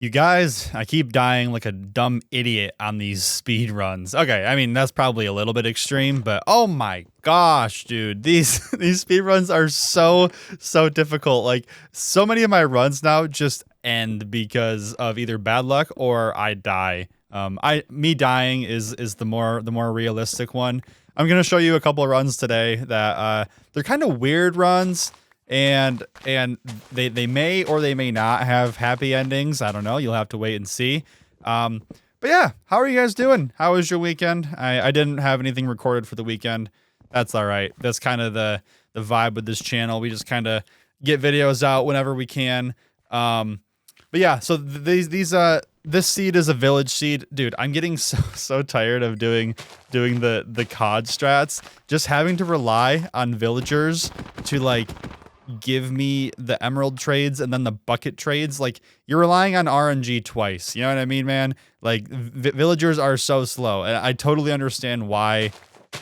You guys, I keep dying like a dumb idiot on these speed runs. Okay, I mean that's probably a little bit extreme, but oh my gosh, dude, these these speed runs are so difficult. Like so many of my runs now just end because of either bad luck or I die. Me dying is the more realistic one. I'm gonna show you a couple of runs today that they're kind of weird runs and they may or they may not have happy endings. I don't know. You'll have to wait and see. But yeah, how are you guys doing? How was your weekend? I didn't have anything recorded for the weekend. That's all right. That's kind of the vibe with this channel. We just kind of get videos out whenever we can. But yeah, so this seed is a village seed, dude. I'm getting so tired of doing the COD strats, just having to rely on villagers to like give me the emerald trades and then the bucket trades. Like you're relying on RNG twice. You know what I mean, man? Like villagers are so slow, and I totally understand why.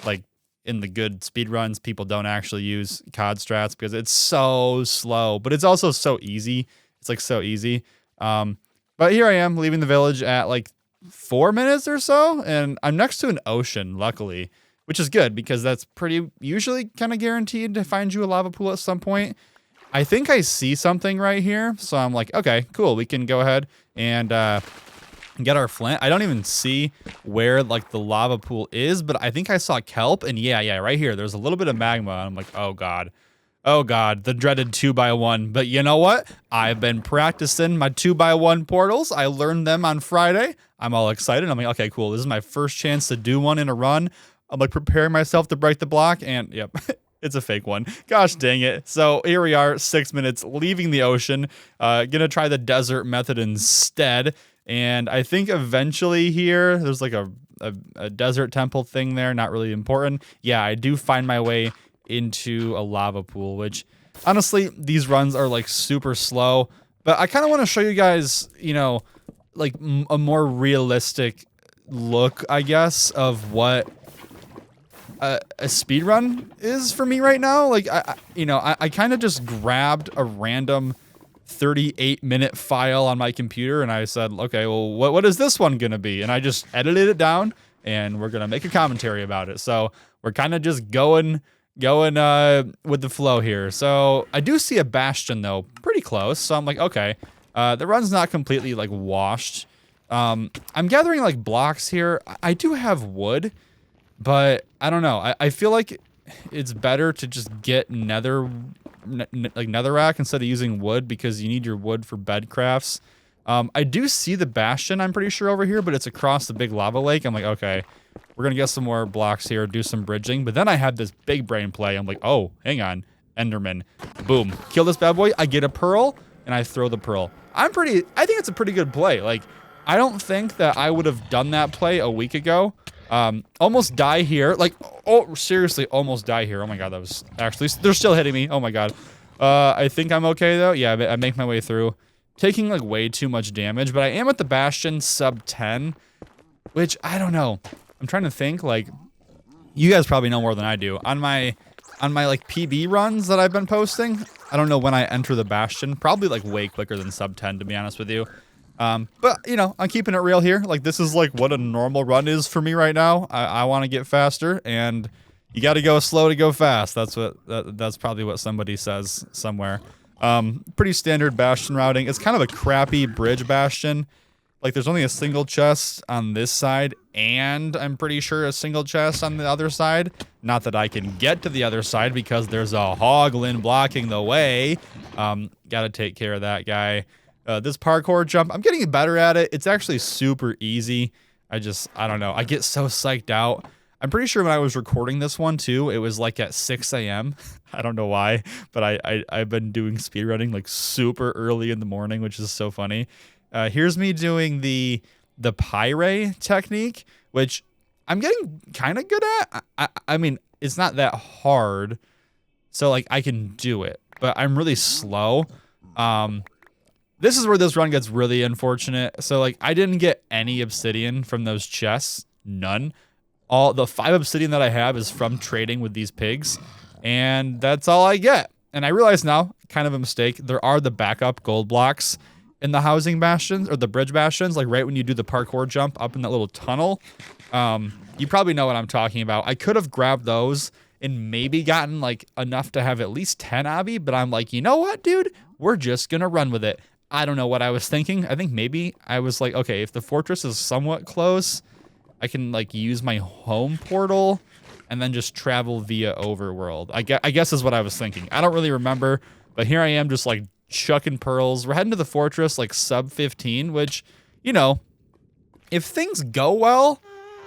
Like in the good speedruns, people don't actually use COD strats because it's so slow, but it's also so easy. It's like so easy. But here I am leaving the village at like 4 minutes or so, and I'm next to an ocean, luckily, which is good because that's pretty usually kind of guaranteed to find you a lava pool at some point. I think I see something right here, so I'm like, okay, cool. We can go ahead and get our flint. I don't even see where like the lava pool is, but I think I saw kelp, and yeah, right here. There's a little bit of magma. And I'm like, oh god. Oh god, the dreaded 2x1. But you know what? I've been practicing my 2x1 portals. I learned them on Friday. I'm all excited. I'm like, okay, cool. This is my first chance to do one in a run. I'm like preparing myself to break the block, and yep, it's a fake one. Gosh dang it. So here we are, 6 minutes, leaving the ocean. Gonna try the desert method instead. And I think eventually here, there's like a desert temple thing there, not really important. Yeah, I do find my way into a lava pool, which honestly, these runs are like super slow. But I kind of want to show you guys, you know, like a more realistic look, I guess, of what a speed run is for me right now. Like I kind of just grabbed a random 38-minute file on my computer and I said, okay, well, what is this one gonna be? And I just edited it down and we're gonna make a commentary about it. So we're kind of just going with the flow here. So I do see a Bastion though, pretty close. So I'm like, okay, the run's not completely like washed. I'm gathering like blocks here. I do have wood, but I don't know. I feel like it's better to just get netherrack instead of using wood because you need your wood for bed crafts. I do see the Bastion, I'm pretty sure over here, but it's across the big lava lake. I'm like, okay, we're gonna get some more blocks here, do some bridging. But then I have this big brain play. I'm like, oh, hang on, Enderman, boom, kill this bad boy. I get a pearl and I throw the pearl. I think it's a pretty good play. Like, I don't think that I would have done that play a week ago. Almost die here. Like, oh, seriously, almost die here. Oh my god, that was actually, they're still hitting me. Oh my god. I think I'm okay though. Yeah, I make my way through. Taking like way too much damage, but I am at the Bastion sub 10, which I don't know. I'm trying to think, like, you guys probably know more than I do. On my like PB runs that I've been posting, I don't know when I enter the Bastion, probably like way quicker than sub 10 to be honest with you. But you know, I'm keeping it real here. Like this is like what a normal run is for me right now. I want to get faster, and you got to go slow to go fast. That's probably what somebody says somewhere. Pretty standard Bastion routing. It's kind of a crappy bridge Bastion. Like there's only a single chest on this side, and I'm pretty sure a single chest on the other side. Not that I can get to the other side because there's a hoglin blocking the way. Gotta take care of that guy. This parkour jump, I'm getting better at it. It's actually super easy. I don't know. I get so psyched out. I'm pretty sure when I was recording this one too, it was like at 6 a.m. I don't know why, but I've been doing speedrunning like super early in the morning, which is so funny. Here's me doing the pyre technique, which I'm getting kind of good at. I mean, it's not that hard, so like I can do it, but I'm really slow. This is where this run gets really unfortunate. So like I didn't get any obsidian from those chests, none. All the 5 obsidian that I have is from trading with these pigs, and that's all I get. And I realize now, kind of a mistake, there are the backup gold blocks in the housing bastions or the bridge bastions, like right when you do the parkour jump up in that little tunnel. You probably know what I'm talking about. I could have grabbed those and maybe gotten like enough to have at least 10 obby, but I'm like, you know what, dude? We're just gonna run with it. I don't know what I was thinking. I think maybe I was like, okay, if the fortress is somewhat close, I can like use my home portal and then just travel via overworld. I guess is what I was thinking. I don't really remember, but here I am just like chucking pearls. We're heading to the fortress like sub 15, which, you know, if things go well,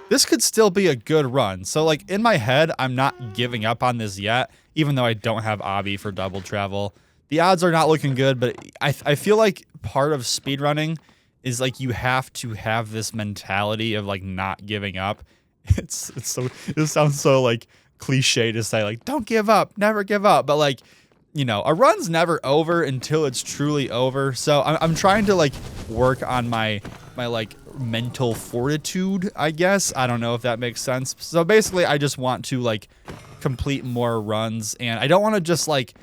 this could still be a good run. So like in my head, I'm not giving up on this yet, even though I don't have obby for double travel. The odds are not looking good, but I feel like part of speedrunning is like you have to have this mentality of like not giving up. It sounds so like cliche to say like don't give up, never give up, but like, you know, a run's never over until it's truly over. So I'm trying to like work on my like mental fortitude, I guess. I don't know if that makes sense. So basically I just want to like complete more runs, and I don't want to just like,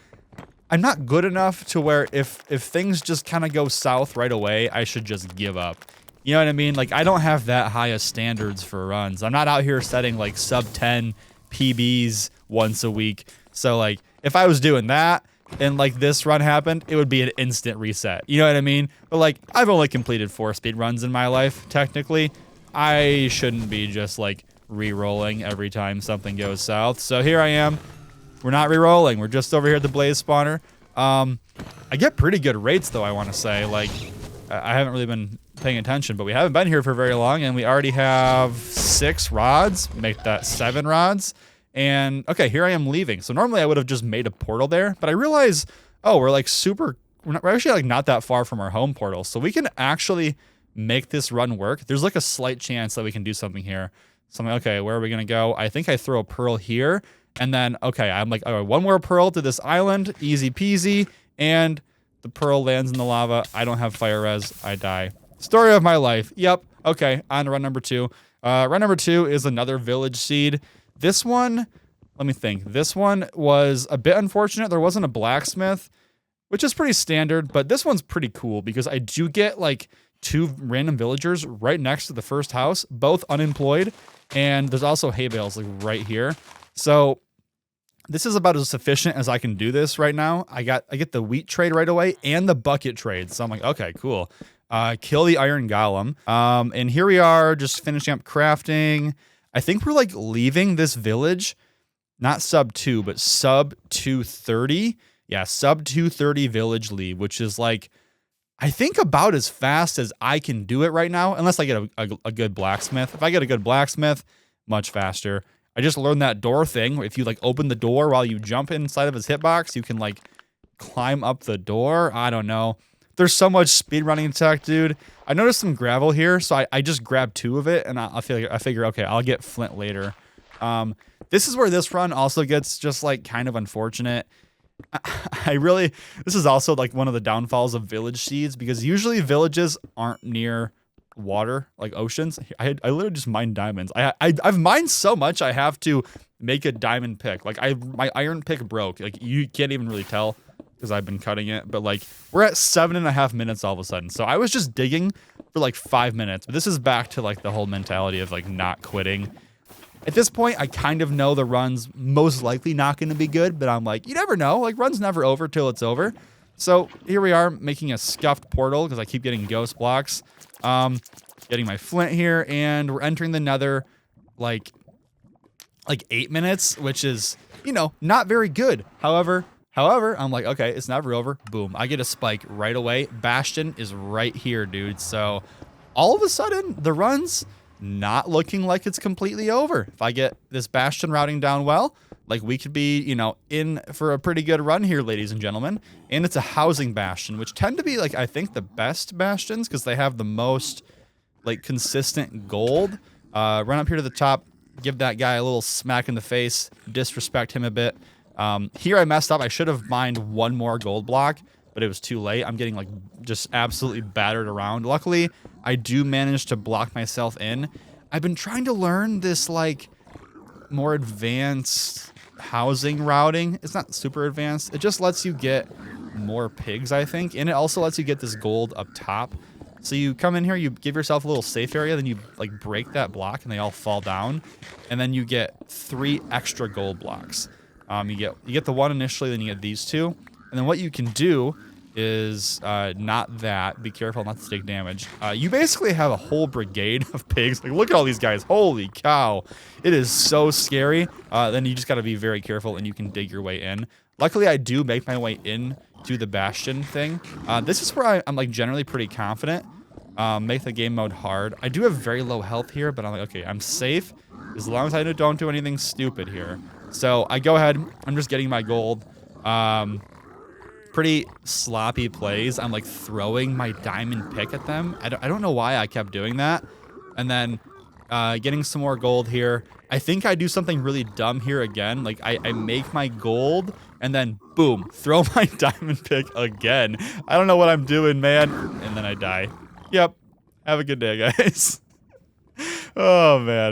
I'm not good enough to where if things just kind of go south right away, I should just give up. You know what I mean? Like I don't have that high of standards for runs. I'm not out here setting like sub 10 PBs once a week. So like if I was doing that and like this run happened, it would be an instant reset. You know what I mean? But like I've only completed 4 speed runs in my life, technically. I shouldn't be just like re-rolling every time something goes south. So here I am. We're not re-rolling. We're just over here at the blaze spawner. I get pretty good rates though, I want to say. Like I haven't really been paying attention, but we haven't been here for very long, and we already have 6 rods. Make that 7 rods. And okay, here I am leaving. So normally I would have just made a portal there, but I realize, oh, we're like we're actually like not that far from our home portal. So we can actually make this run work. There's like a slight chance that we can do something here. So I'm like, okay, where are we gonna go? I think I throw a pearl here, and then okay, I'm like, all right, 1 more pearl to this island, easy peasy, and the pearl lands in the lava. I don't have fire res, I die. Story of my life. Yep. Okay, on to run number 2. Run number 2 is another village seed. This one, let me think. This one was a bit unfortunate. There wasn't a blacksmith, which is pretty standard, but this one's pretty cool because I do get like 2 random villagers right next to the first house, both unemployed, and there's also hay bales like right here. So this is about as sufficient as I can do this right now. I get the wheat trade right away and the bucket trade. So I'm like, okay, cool. Kill the iron golem. And here we are just finishing up crafting. I think we're like leaving this village, not sub 2, but sub 230. Yeah, sub 230 village leave, which is like, I think about as fast as I can do it right now, unless I get a good blacksmith. If I get a good blacksmith, much faster. I just learned that door thing where if you like open the door while you jump inside of his hitbox, you can like climb up the door. I don't know. There's so much speedrunning tech, dude. I noticed some gravel here, so I just grabbed 2 of it, and I figure, okay, I'll get flint later. This is where this run also gets just like kind of unfortunate. This is also like one of the downfalls of village seeds, because usually villages aren't near water, like oceans. I literally just mine diamonds. I've mined so much I have to make a diamond pick. Like my iron pick broke. Like you can't even really tell because I've been cutting it, but like we're at 7.5 minutes all of a sudden. So I was just digging for like 5 minutes, but this is back to like the whole mentality of like not quitting. At this point, I kind of know the run's most likely not going to be good, but I'm like, you never know. Like run's never over till it's over. So here we are making a scuffed portal because I keep getting ghost blocks. Getting my flint here, and we're entering the Nether like 8 minutes, which is, you know, not very good. However, I'm like, okay, it's never over. Boom, I get a spike right away. Bastion is right here, dude. So all of a sudden, the run's not looking like it's completely over. If I get this Bastion routing down well, like we could be, you know, in for a pretty good run here, ladies and gentlemen. And it's a housing bastion, which tend to be like, I think the best bastions because they have the most like consistent gold. Run up here to the top, give that guy a little smack in the face, disrespect him a bit. Here I messed up. I should have mined 1 more gold block, but it was too late. I'm getting like just absolutely battered around. Luckily, I do manage to block myself in. I've been trying to learn this like more advanced housing routing. It's not super advanced. It just lets you get more pigs, I think. And it also lets you get this gold up top. So you come in here, you give yourself a little safe area, then you like break that block and they all fall down. And then you get 3 extra gold blocks. You get the one initially, then you get these 2. And then what you can do is not that. Be careful not to take damage. You basically have a whole brigade of pigs. Like, look at all these guys. Holy cow. It is so scary. Then you just got to be very careful and you can dig your way in. Luckily, I do make my way in to the Bastion thing. This is where I'm like generally pretty confident. Make the game mode hard. I do have very low health here, but I'm like, okay, I'm safe as long as I don't do anything stupid here. So I go ahead. I'm just getting my gold. Pretty sloppy plays. I'm like throwing my diamond pick at them. I don't know why I kept doing that. And then getting some more gold here. I think I do something really dumb here again. Like I make my gold and then boom, throw my diamond pick again. I don't know what I'm doing, man. And then I die. Yep. Have a good day, guys. Oh, man.